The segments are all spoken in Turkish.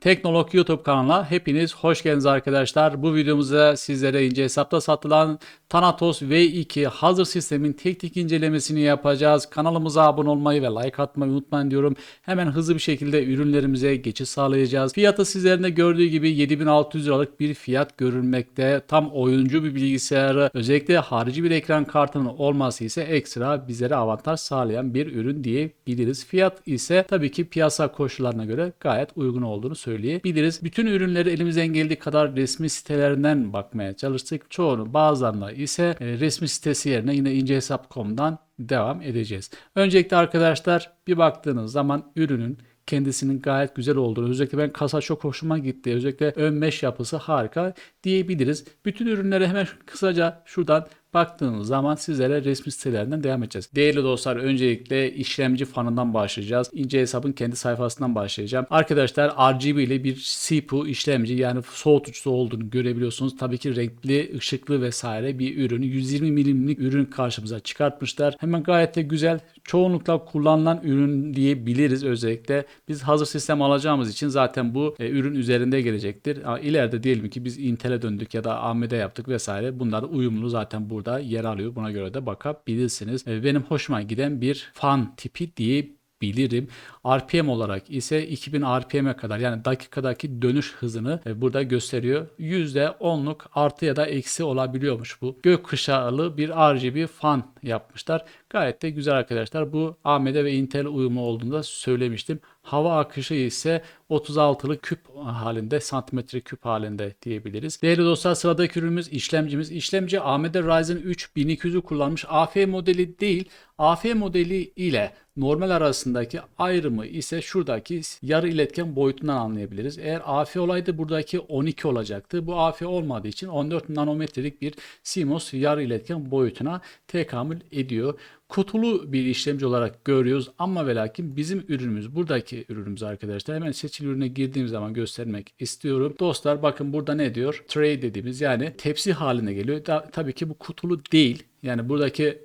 Teknolog YouTube kanalına hepiniz hoş geldiniz arkadaşlar. Bu videomuzda sizlere ince hesapta satılan Thanatos V2 hazır sistemin teknik incelemesini yapacağız. Kanalımıza abone olmayı ve like atmayı unutmayın diyorum. Hemen hızlı bir şekilde ürünlerimize geçiş sağlayacağız. Fiyatı sizlerin de gördüğü gibi 7600 liralık bir fiyat görülmekte. Tam oyuncu bir bilgisayarı, özellikle harici bir ekran kartının olması ise ekstra bizlere avantaj sağlayan bir ürün diyebiliriz. Fiyat ise tabii ki piyasa koşullarına göre gayet uygun olduğunu söyleyebiliriz. Bütün ürünleri elimizden geldiği kadar resmi sitelerinden bakmaya çalıştık. Bazılarına ise resmi sitesi yerine yine incehesap.com'dan devam edeceğiz. Öncelikle arkadaşlar bir baktığınız zaman ürünün kendisinin gayet güzel olduğunu, özellikle ben kasa çok hoşuma gitti. Özellikle ön mesh yapısı harika diyebiliriz. Bütün ürünlere hemen kısaca şuradan baktığınız zaman sizlere resmi sitelerinden devam edeceğiz. Değerli dostlar, öncelikle işlemci fanından başlayacağız. İnce hesabın kendi sayfasından başlayacağım. Arkadaşlar RGB ile bir CPU işlemci, yani soğutucusu olduğunu görebiliyorsunuz. Tabii ki renkli, ışıklı vesaire bir ürünü 120 milimlik ürün karşımıza çıkartmışlar. Hemen gayet de güzel, çoğunlukla kullanılan ürün diyebiliriz. Özellikle biz hazır sistem alacağımız için zaten bu ürün üzerinde gelecektir. İleride diyelim ki biz Intel'e döndük ya da AMD yaptık vesaire, bunlar uyumlu zaten burada yer alıyor. Buna göre de bakabilirsiniz. Benim hoşuma giden bir fan tipi diyebilirim. RPM olarak ise 2000 RPM'e kadar, yani dakikadaki dönüş hızını burada gösteriyor. %10'luk artı ya da eksi olabiliyormuş bu. Gökkuşağılı bir RGB fan yapmışlar. Gayet de güzel arkadaşlar. Bu AMD ve Intel uyumlu olduğunu da söylemiştim. Hava akışı ise 36'lı küp halinde, santimetre küp halinde diyebiliriz. Değerli dostlar, sıradaki ürünümüz işlemcimiz. İşlemci AMD Ryzen 3 1200'ü kullanmış. AF modeli değil. AF modeli ile normal arasındaki ayrımı ise şuradaki yarı iletken boyutundan anlayabiliriz. Eğer AF olaydı buradaki 12 olacaktı. Bu AF olmadığı için 14 nanometrelik bir CMOS yarı iletken boyutuna tekamül ediyor. Kutulu bir işlemci olarak görüyoruz ama ve lakin bizim ürünümüz, buradaki ürünümüz arkadaşlar, hemen seçili ürüne girdiğim zaman göstermek istiyorum. Dostlar bakın burada ne diyor? Tray dediğimiz, yani tepsi haline geliyor. Tabii ki bu kutulu değil. Yani buradaki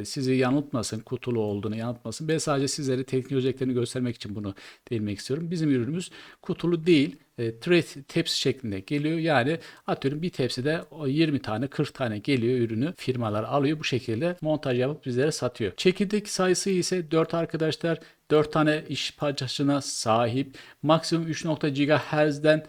sizi yanıltmasın, kutulu olduğunu yanıltmasın. Ben sadece sizlere teknik özelliklerini göstermek için bunu değinmek istiyorum. Bizim ürünümüz kutulu değil. Tray tepsi şeklinde geliyor. Yani atıyorum bir tepside 20 tane 40 tane geliyor, ürünü firmalar alıyor. Bu şekilde montaj yapıp bizlere satıyor. Çekirdek sayısı ise 4 arkadaşlar. 4 tane iş parçasına sahip. Maksimum 3.0 GHz'den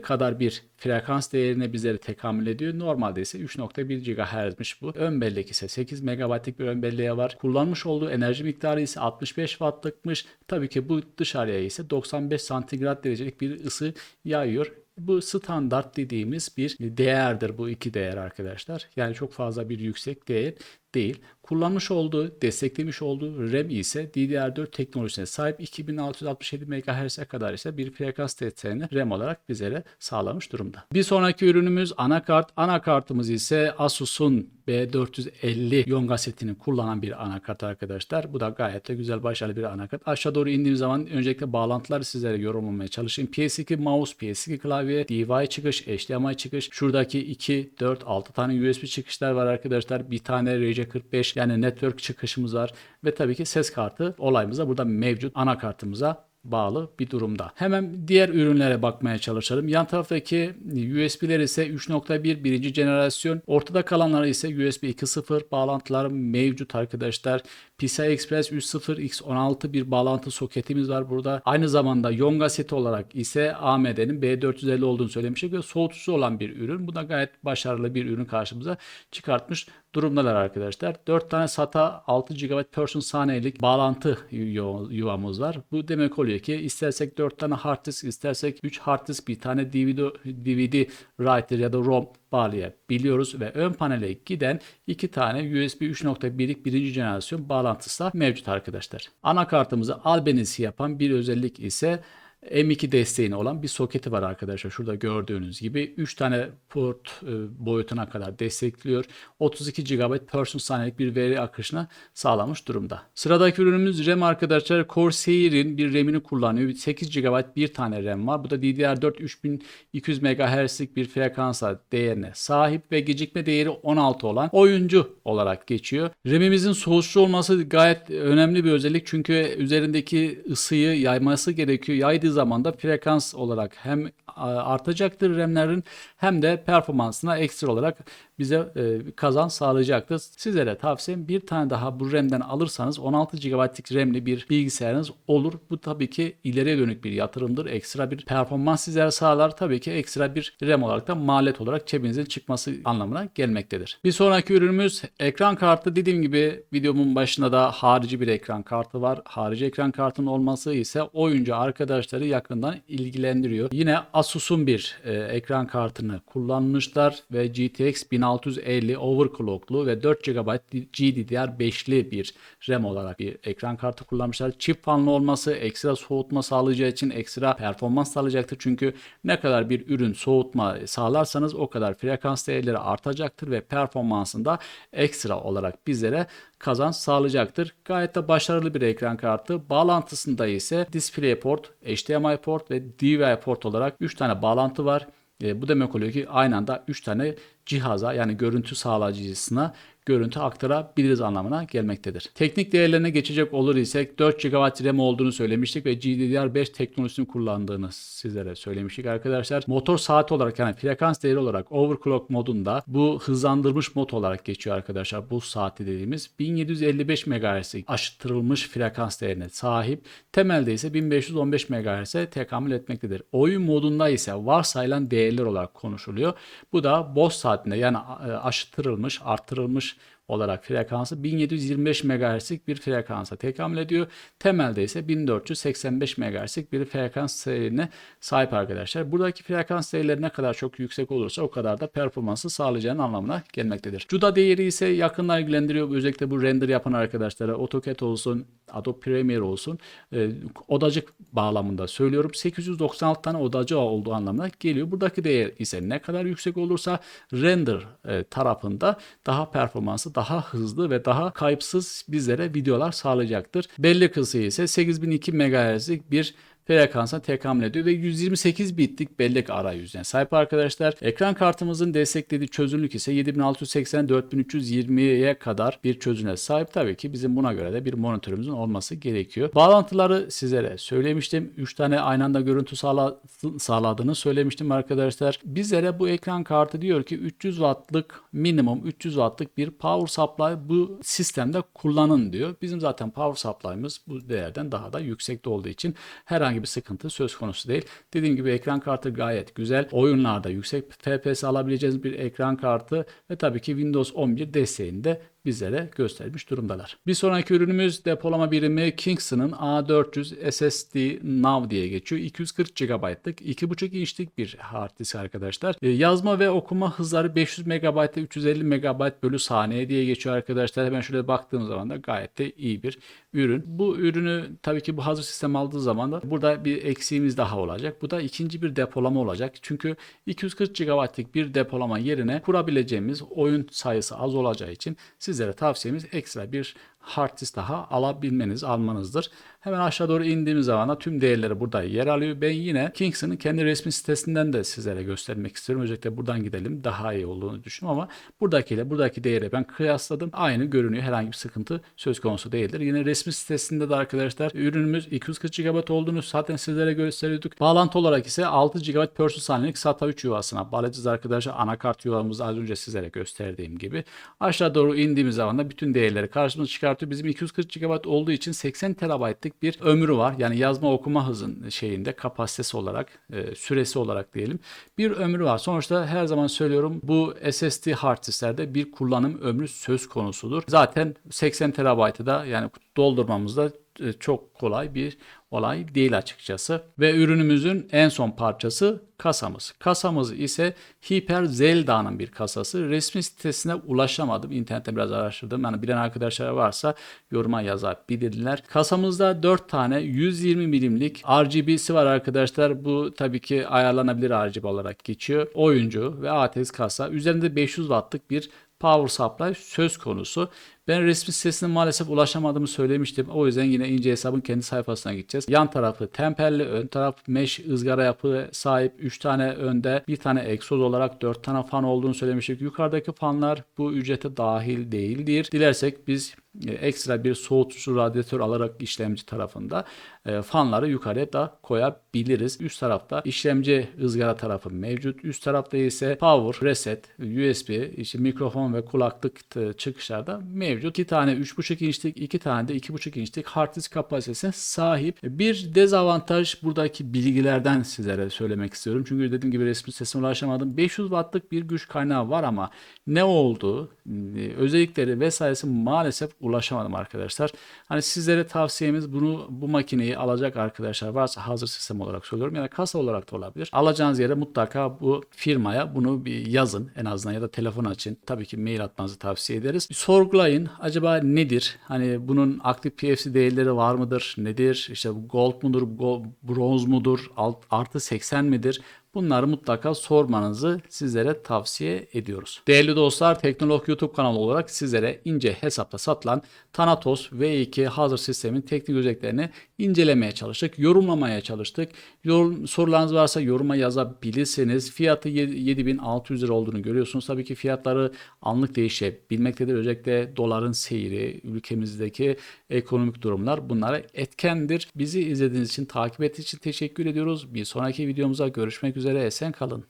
kadar bir frekans değerine bizlere tekamül ediyor. Normalde ise 3.1 GHz'miş bu. Ön bellek ise 8 MB'lik bir ön belleğe var. Kullanmış olduğu enerji miktarı ise 65 Watt'lıkmış. Tabii ki bu dışarıya ise 95 santigrat derecelik bir ısı yayıyor. Bu standart dediğimiz bir değerdir, bu iki değer arkadaşlar. Yani çok fazla bir yüksek değer değil. Kullanmış olduğu, desteklemiş olduğu RAM ise DDR4 teknolojisine sahip 2667 MHz'e kadar ise bir frekans desteğini RAM olarak bizlere sağlamış durumda. Bir sonraki ürünümüz anakart. Anakartımız ise Asus'un B450 Yonga setini kullanan bir anakart arkadaşlar. Bu da gayet de güzel, başarılı bir anakart. Aşağı doğru indiğim zaman öncelikle bağlantıları sizlere yorumlamaya çalışayım. PS2 mouse, PS2 klavye, DVI çıkış, HDMI çıkış. Şuradaki 2, 4, 6 tane USB çıkışlar var arkadaşlar. Bir tane RJ45, yani network çıkışımız var. Ve tabii ki ses kartı olayımıza burada mevcut, anakartımıza bağlı bir durumda. Hemen diğer ürünlere bakmaya çalışalım. Yan taraftaki USB'ler ise 3.1 birinci jenerasyon. Ortada kalanları ise USB 2.0 bağlantıları mevcut arkadaşlar. PCI Express 3.0 X16 bir bağlantı soketimiz var burada. Aynı zamanda Yonga seti olarak ise AMD'nin B450 olduğunu söylemiştik ve soğutucusu olan bir ürün. Bu da gayet başarılı bir ürün karşımıza çıkartmış durumdalar arkadaşlar. 4 tane SATA 6 GB per saniyelik bağlantı yuvamız var. Bu demek oluyor ki istersek 4 tane hard disk, istersek 3 hard disk, bir tane DVD writer ya da ROM bağlayabiliyoruz ve ön panele giden 2 tane USB 3.1'lik birinci jenerasyon bağlantısı da mevcut arkadaşlar. Anakartımızı albenisi yapan bir özellik ise M2 desteğine olan bir soketi var arkadaşlar. Şurada gördüğünüz gibi 3 tane port boyutuna kadar destekliyor. 32 GB per saniyelik bir veri akışına sağlamış durumda. Sıradaki ürünümüz RAM arkadaşlar. Corsair'in bir RAM'ini kullanıyor. 8 GB bir tane RAM var. Bu da DDR4 3200 MHz'lik bir frekansa değerine sahip ve gecikme değeri 16 olan oyuncu olarak geçiyor. RAM'imizin soğutucu olması gayet önemli bir özellik. Çünkü üzerindeki ısıyı yayması gerekiyor. Yaydığı zaman da frekans olarak hem artacaktır RAM'lerin hem de performansına ekstra olarak bize kazanç sağlayacaktır. Sizlere tavsiyem bir tane daha bu RAM'den alırsanız 16 GB'lik RAM'li bir bilgisayarınız olur. Bu tabii ki ileriye dönük bir yatırımdır. Ekstra bir performans sizlere sağlar. Tabii ki ekstra bir RAM olarak da maliyet olarak cebinizin çıkması anlamına gelmektedir. Bir sonraki ürünümüz ekran kartı. Dediğim gibi videomun başında da harici bir ekran kartı var. Harici ekran kartının olması ise oyuncu arkadaşları yakından ilgilendiriyor. Yine Asus'un bir ekran kartını kullanmışlar ve GTX 1650 overclocklu ve 4 GB GDDR5'li bir RAM olarak bir ekran kartı kullanmışlar. Çift fanlı olması ekstra soğutma sağlayacağı için ekstra performans sağlayacaktır. Çünkü ne kadar bir ürün soğutma sağlarsanız o kadar frekans değerleri artacaktır ve performansında ekstra olarak bizlere kazanç sağlayacaktır. Gayet de başarılı bir ekran kartı. Bağlantısında ise DisplayPort, HDMI port ve DVI port olarak 3 tane bağlantı var. Bu demek oluyor ki aynı anda 3 tane cihaza yani görüntü sağlayıcısına görüntü aktarabiliriz anlamına gelmektedir. Teknik değerlerine geçecek olur isek 4 GB RAM olduğunu söylemiştik ve GDDR5 teknolojisini kullandığını sizlere söylemiştik arkadaşlar. Motor saati olarak yani frekans değeri olarak overclock modunda bu hızlandırılmış mod olarak geçiyor arkadaşlar. Bu saati dediğimiz 1755 MHz'lik aşıttırılmış frekans değerine sahip. Temelde ise 1515 MHz'e tekamül etmektedir. Oyun modunda ise varsayılan değerler olarak konuşuluyor. Bu da boss saatinde yani aşıttırılmış, arttırılmış olarak frekansı 1725 MHz'lik bir frekansa tekamül ediyor. Temelde ise 1485 MHz'lik bir frekans seyrine sahip arkadaşlar. Buradaki frekans seyirleri ne kadar çok yüksek olursa o kadar da performansı sağlayacağının anlamına gelmektedir. CUDA değeri ise yakından ilgilendiriyor. Özellikle bu render yapan arkadaşlara AutoCAD olsun, Adobe Premiere olsun odacık bağlamında söylüyorum. 896 tane odacı olduğu anlamına geliyor. Buradaki değer ise ne kadar yüksek olursa render tarafında daha performansı daha hızlı ve daha kayıpsız bizlere videolar sağlayacaktır. Bellek hızı ise 8002 MHz'lik bir frekansa tekamül ediyor ve 128 bitlik bellek arayüzüne sahip arkadaşlar. Ekran kartımızın desteklediği çözünürlük ise 7680 4320'ye kadar bir çözünürlüğe sahip. Tabii ki bizim buna göre de bir monitörümüzün olması gerekiyor. Bağlantıları sizlere söylemiştim. 3 tane aynı anda görüntü sağladığını söylemiştim arkadaşlar. Bizlere bu ekran kartı diyor ki 300 wattlık minimum 300 wattlık bir power supply bu sistemde kullanın diyor. Bizim zaten power supply'ımız bu değerden daha da yüksekte olduğu için herhangi bir sıkıntı söz konusu değil. Dediğim gibi ekran kartı gayet güzel. Oyunlarda yüksek FPS alabileceğiniz bir ekran kartı ve tabii ki Windows 11 desteğini de bizlere göstermiş durumdalar. Bir sonraki ürünümüz depolama birimi Kingston'ın A400 SSD Now diye geçiyor. 240 GB'lık 2.5 inçlik bir hard disk arkadaşlar. Yazma ve okuma hızları 500 MB ile 350 MB bölü saniye diye geçiyor arkadaşlar. Hemen şöyle baktığım zaman da gayet de iyi bir ürün. Bu ürünü tabii ki bu hazır sistem aldığı zaman da burada bir eksiğimiz daha olacak. Bu da ikinci bir depolama olacak. Çünkü 240 GB'lık bir depolama yerine kurabileceğimiz oyun sayısı az olacağı için sizlere tavsiyemiz ekstra bir hard disk daha almanızdır. Hemen aşağı doğru indiğimiz zaman da tüm değerleri burada yer alıyor. Ben yine Kingston'ın kendi resmi sitesinden de sizlere göstermek istiyorum. Özellikle buradan gidelim. Daha iyi olduğunu düşünüyorum ama buradakiyle buradaki değeri ben kıyasladım. Aynı görünüyor. Herhangi bir sıkıntı söz konusu değildir. Yine resmi sitesinde de arkadaşlar ürünümüz 240 GB olduğunu zaten sizlere gösteriyorduk. Bağlantı olarak ise 6 GB per saniyelik SATA 3 yuvasına bağlayacağız arkadaşlar. Anakart yuvamızı az önce sizlere gösterdiğim gibi. Aşağı doğru indiğimiz zaman da bütün değerleri karşımıza çıkartıyor. Bizim 240 GB olduğu için 80 TB'lık bir ömrü var. Yani yazma okuma hızın kapasitesi olarak, süresi olarak diyelim. Bir ömrü var. Sonuçta her zaman söylüyorum bu SSD hard disklerde bir kullanım ömrü söz konusudur. Zaten 80 TB'ı da yani doldurmamızda çok kolay bir olay değil açıkçası. Ve ürünümüzün en son parçası kasamız. Kasamız ise Hyper Zelda'nın bir kasası. Resmi sitesine ulaşamadım. İnternette biraz araştırdım. Yani bilen arkadaşlar varsa yoruma yazabilirler. Kasamızda 4 tane 120 milimlik RGB'si var arkadaşlar. Bu tabii ki ayarlanabilir RGB olarak geçiyor. Oyuncu ve ATX kasa. Üzerinde 500 wattlık bir power supply söz konusu. Ben resmi sitesine maalesef ulaşamadığımı söylemiştim. O yüzden yine ince hesabın kendi sayfasına gideceğiz. Yan tarafı temperli, ön taraf mesh ızgara yapı sahip. 3 tane önde, bir tane egzoz olarak 4 tane fan olduğunu söylemiştik. Yukarıdaki fanlar bu ücrete dahil değildir. Dilersek biz ekstra bir soğutucu radyatör alarak işlemci tarafında fanları yukarıya da koyabiliriz. Üst tarafta işlemci ızgara tarafı mevcut. Üst tarafta ise power, reset, USB, işte mikrofon ve kulaklık çıkışlar da mevcut. 2 tane 3,5 inçlik, 2 tane de 2,5 inçlik hard disk kapasitesine sahip. Bir dezavantaj buradaki bilgilerden sizlere söylemek istiyorum. Çünkü dediğim gibi resmi sitesine ulaşamadım. 500 wattlık bir güç kaynağı var ama ne oldu, özellikleri vesairesi maalesef ulaşamadım arkadaşlar. Hani sizlere tavsiyemiz bu makineyi alacak arkadaşlar varsa, hazır sistem olarak söylüyorum ya da kasa olarak da olabilir. Alacağınız yere mutlaka bu firmaya bunu bir yazın en azından ya da telefon açın. Tabii ki mail atmanızı tavsiye ederiz. Bir sorgulayın. Acaba nedir? Hani bunun aktif PFC değerleri var mıdır? Nedir? İşte gold mudur? Bronz mudur? Artı 80 midir? Bunları mutlaka sormanızı sizlere tavsiye ediyoruz. Değerli dostlar, Teknolog YouTube kanalı olarak sizlere ince hesapta satılan Thanatos V2 hazır sistemin teknik özelliklerini incelemeye çalıştık, yorumlamaya çalıştık. Sorularınız varsa yoruma yazabilirsiniz. Fiyatı 7.600 lira olduğunu görüyorsunuz. Tabii ki fiyatları anlık değişebilmektedir. Özellikle doların seyri, ülkemizdeki ekonomik durumlar bunlara etkendir. Bizi izlediğiniz için, takip ettiğiniz için teşekkür ediyoruz. Bir sonraki videomuza görüşmek üzere. Esen kalın.